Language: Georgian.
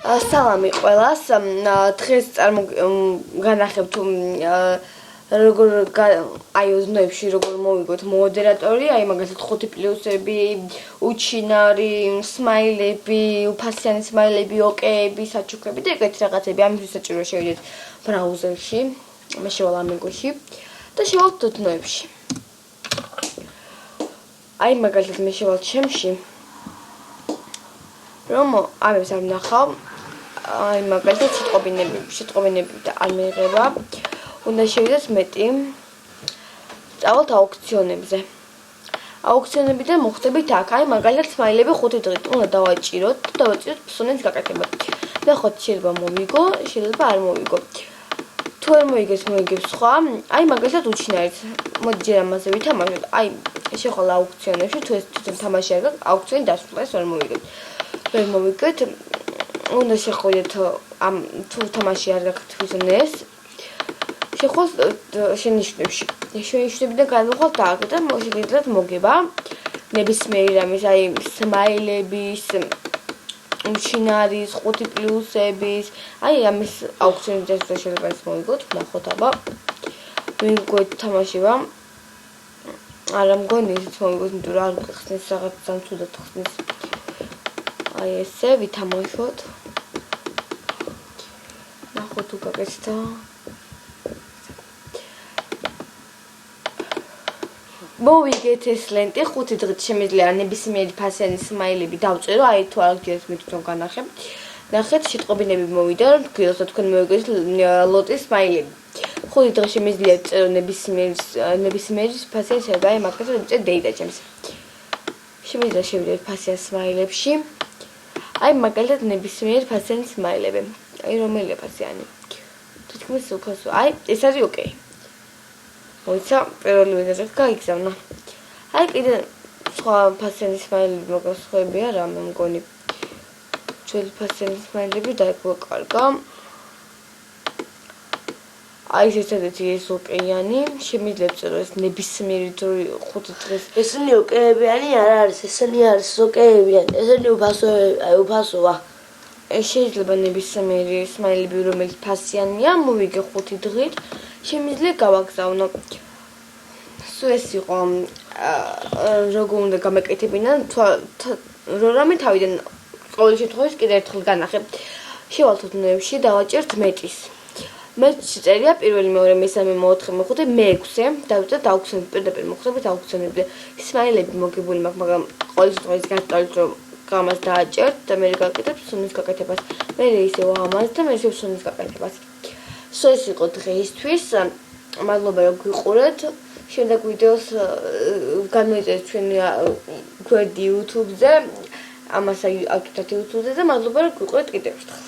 Სალამი ყველას. დღეს განახებთ როგორ აი ოზნოებში როგორ მოვიგოთ მოდერატორი, აი მაგალითად 5 პლუსები, უჩინარი, სმაილები, უფასიანი სმაილები, ოკეები, საჩუქრები და ეგეთი რაღაცები. ამისთვის საჭიროა შევიდეთ ბრაუზერში, მე შევალ ამიგოში და შევალთ ოზნოებში. აი მაგალითად მე შევალ ჩემში რომ ამებს არ ვნახავ. აი მაგალითად სიტყვებინები და არ მიიღება. უნდა შევიდეთ მეტი. წავალთ აუქციონებზე. აუქციონებიდან მოხდებით აქ. აი მაგალითად სმაილები 5 დღით უნდა დავაჭიროთ ფსონების გაკეთება. ნახოთ შეიძლება მოვიგო, შეიძლება არ მოვიგო. თუ არ მოიგებს სხვა. აი მაგალითად უჩინარით. მოდი ჯერ ამაზე ვითამაშოთ. აი შეხვალ აუქციონებში თუ ეს თვითონ თამაში არ გაქვს, აუქციონი დასრულდა, ეს არ მოვიგებთ. ვერ მოვიგეთ. უნდა შეხვიდეთ ამ თუ თამაში არ გაქვთ თვითონ ეს. შეხვალ შენიშვნებში. შენიშვნებიდან გადავხვალთ აქ და შეგიძლიათ მოგება ნებისმიერი რამის, აი სმაილების, უჩინარის, 5 პლუსების, აი ამის აუქციონის დასრულდა შეიძლება ეს მოვიგოთ, ნახოთ აბა. ვიგოთ თამაშება. არა მგონი ისიც მოვიგოთ, იმიტომ რომ არ გხსნის რაღაც სამწუდად ხსნის. აი ესე ვითამაშოთ. ნახოთ თუ გაკეთდა. მოვიგეთ ეს ლენტი 5 დღით შემიძლია ნებისმიერი ფასიანი სმაილები დავწერო, აი თუ არ გიძებთ მე თვითონ განახებ. ნახეთ სიტყვებინები მოვიდა, რომ გილოსა თქვენ მოვიგეთ ლოტის სმაილები. 5 დღით შემიძლია წერო ნებისმიერი ფასიანი სმაილები, აი მაგალითად ვიწერ დეიტა ჩემს. შემიძლია შევიდეთ ფასიან სმაილებში. აი მაგალითად ნებისმიერი ფასიანი სმაილები. აი რომელია ფასიანი? თითქმის უფასო. აი ეს არის ოკეი. მოიცა პირველი ვეზერით გაიგზავნა. აი კიდე სხვა ფასიანი სმაილები მოგასხვები არა მე მგონი. ძველი ფასიანი სმაილები დაიგვაკარგა. აი ესეთი ეს ოკეიანი, შემიძლია წერო ეს ნებისმიერი დროი 5 დღეს. ესენი ოკეებიანი არ არის, ესენი არის ოკეებიანი. ესენი უფასოა. ეს შეიძლება ნებისმიერი სმაილები რომელიც ფასიანია, მოვიგე 5 დღით. შემიძლია გავაგზავნო. სულ ეს იყო როგორ უნდა გამეკეთებინა რამე თავიდან ყოველ შემთხვევაში კიდევ ერთხელ განახებ. შევალთ ოზნოებში, დავაჭერთ მეტის. მეტში წერია პირველი, მეორე, მესამე, მეოთხე, მეხუთე, მე-6-ე. დავწერთ აუქციონები, პირდაპირ მოხდებით აუქციონებზე. სმაილები მოგებული მაქვს, მაგრამ ყოველ შემთხვევაში გასწავლით რომ გამას დააჭერთ და მე გაკეთებ ფსონის გაკეთებას. მე ისევ ამას და მე ისევ ფსონის გაკეთებას. სულ ეს იყო დღეისთვის. მადლობა რომ გვიყურეთ. შემდეგ ვიდეოს გამოიწერეთ ჩვენი გვერდი YouTube-ზე. ამას აი აკეთეთ YouTube-ზე და მადლობა რომ გვიყურეთ კიდევ ერთხელ.